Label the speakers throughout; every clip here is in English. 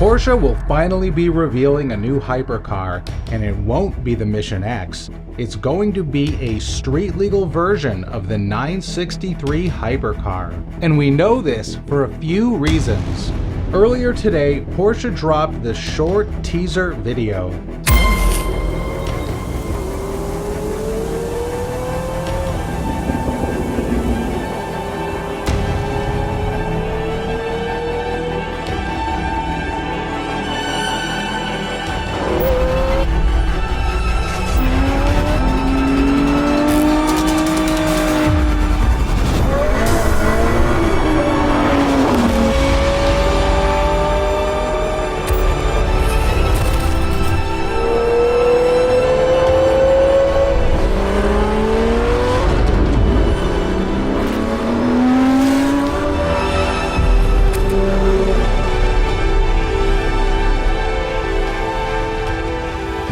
Speaker 1: Porsche will finally be revealing a new hypercar, and it won't be the Mission X. It's going to be a street-legal version of the 963 hypercar. And we know this for a few reasons. Earlier today, Porsche dropped the short teaser video.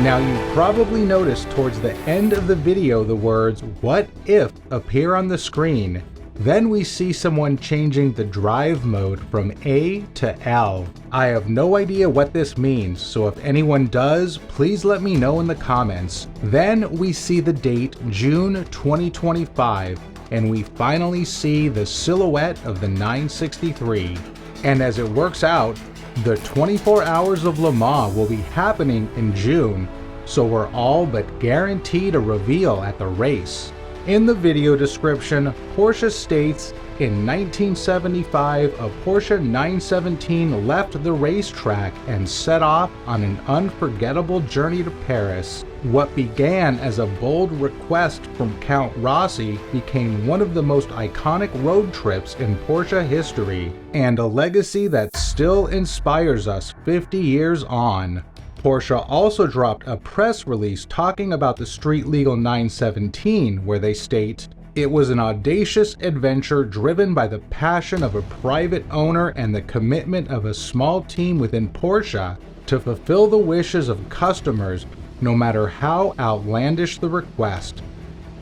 Speaker 1: Now you've probably noticed towards the end of the video the words "What if" appear on the screen. Then we see someone changing the drive mode from A to L. I have no idea what this means, so if anyone does, please let me know in the comments. Then we see the date June 2025, and we finally see the silhouette of the 963. And as it works out, the 24 Hours of Le Mans will be happening in June, so we're all but guaranteed a reveal at the race. In the video description, Porsche states, in 1975, a Porsche 917 left the racetrack and set off on an unforgettable journey to Paris. What began as a bold request from Count Rossi became one of the most iconic road trips in Porsche history, and a legacy that still inspires us 50 years on. Porsche also dropped a press release talking about the street-legal 917, where they state, "It was an audacious adventure driven by the passion of a private owner and the commitment of a small team within Porsche to fulfill the wishes of customers, no matter how outlandish the request."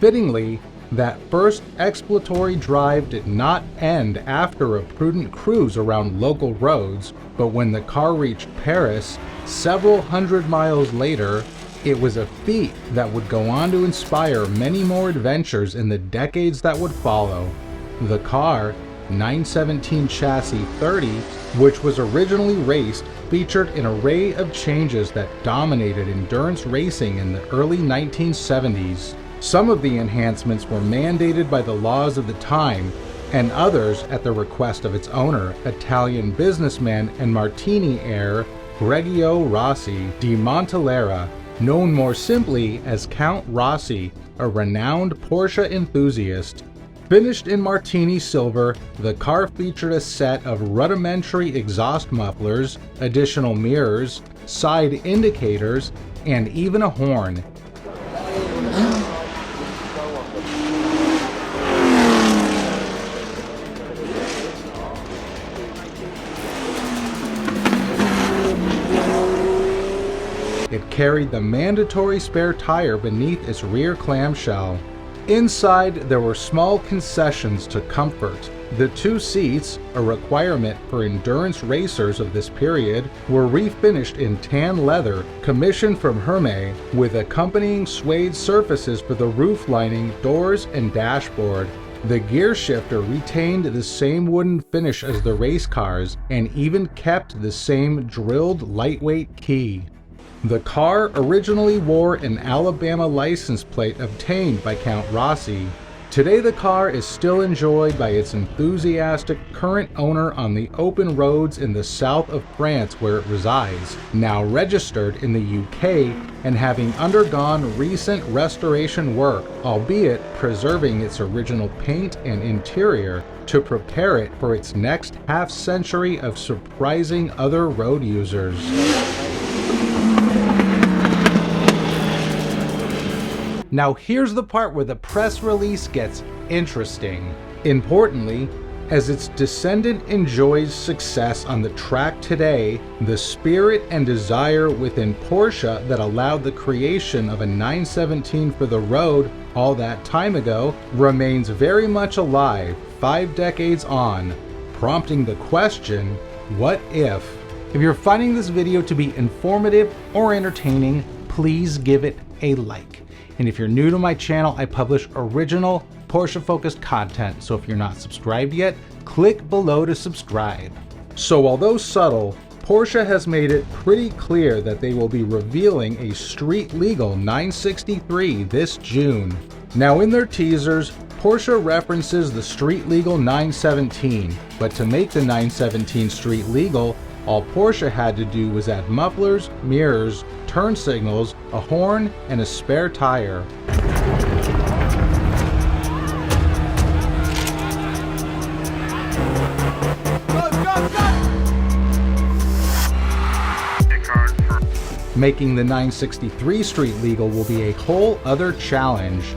Speaker 1: Fittingly, that first exploratory drive did not end after a prudent cruise around local roads, but when the car reached Paris, several hundred miles later, it was a feat that would go on to inspire many more adventures in the decades that would follow. The car, 917 Chassis 30, which was originally raced, featured an array of changes that dominated endurance racing in the early 1970s. Some of the enhancements were mandated by the laws of the time, and others at the request of its owner, Italian businessman and Martini heir Count Rossi di Montalera, known more simply as Count Rossi, a renowned Porsche enthusiast. Finished in Martini silver, the car featured a set of rudimentary exhaust mufflers, additional mirrors, side indicators, and even a horn. It carried the mandatory spare tire beneath its rear clamshell. Inside, there were small concessions to comfort. The two seats, a requirement for endurance racers of this period, were refinished in tan leather, commissioned from Hermès, with accompanying suede surfaces for the roof lining, doors, and dashboard. The gear shifter retained the same wooden finish as the race cars, and even kept the same drilled lightweight key. The car originally wore an Alabama license plate obtained by Count Rossi. Today the car is still enjoyed by its enthusiastic current owner on the open roads in the south of France where it resides, now registered in the UK and having undergone recent restoration work, albeit preserving its original paint and interior to prepare it for its next half-century of surprising other road users. Now here's the part where the press release gets interesting. Importantly, as its descendant enjoys success on the track today, the spirit and desire within Porsche that allowed the creation of a 917 for the road all that time ago remains very much alive 5 decades on, prompting the question, what if? If you're finding this video to be informative or entertaining, please give it a like. And if you're new to my channel, I publish original Porsche-focused content, so if you're not subscribed yet, click below to subscribe. So although subtle, Porsche has made it pretty clear that they will be revealing a street-legal 963 this June. Now in their teasers, Porsche references the street-legal 917, but to make the 917 street-legal, all Porsche had to do was add mufflers, mirrors, turn signals, a horn, and a spare tire. Making the 963 street legal will be a whole other challenge.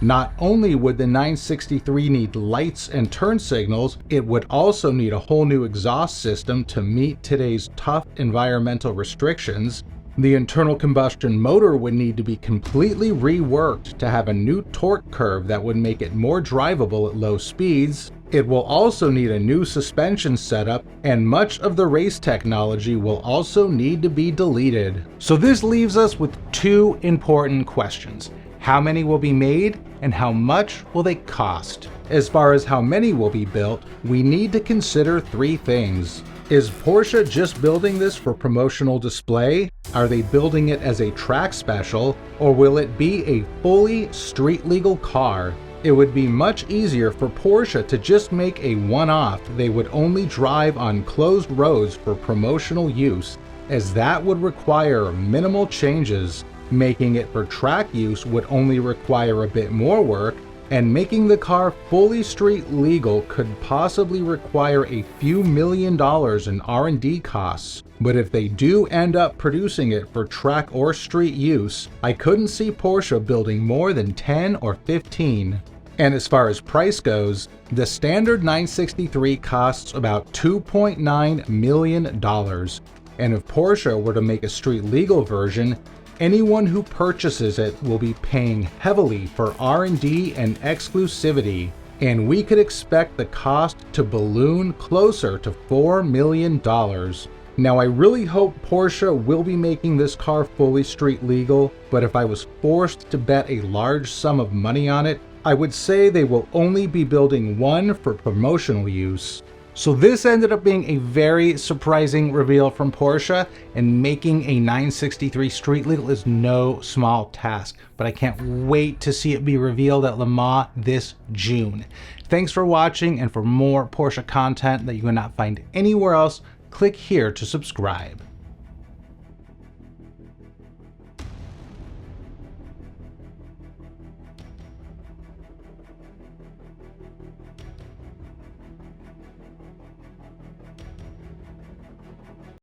Speaker 1: Not only would the 963 need lights and turn signals, it would also need a whole new exhaust system to meet today's tough environmental restrictions. The internal combustion motor would need to be completely reworked to have a new torque curve that would make it more drivable at low speeds. It will also need a new suspension setup, and much of the race technology will also need to be deleted. So this leaves us with two important questions. How many will be made, and how much will they cost? As far as how many will be built, we need to consider three things. Is Porsche just building this for promotional display? Are they building it as a track special? Or will it be a fully street-legal car? It would be much easier for Porsche to just make a one-off. They would only drive on closed roads for promotional use, as that would require minimal changes. Making it for track use would only require a bit more work, and making the car fully street legal could possibly require a few $1,000,000 in R&D costs. But if they do end up producing it for track or street use, I couldn't see Porsche building more than 10 or 15. And as far as price goes, the standard 963 costs about $2.9 million. And if Porsche were to make a street legal version, anyone who purchases it will be paying heavily for R&D and exclusivity, and we could expect the cost to balloon closer to $4 million. Now I really hope Porsche will be making this car fully street legal, but if I was forced to bet a large sum of money on it, I would say they will only be building one for promotional use. So this ended up being a very surprising reveal from Porsche, and making a 963 street legal is no small task, but I can't wait to see it be revealed at Le Mans this June. Thanks for watching, and for more Porsche content that you cannot find anywhere else, click here to subscribe.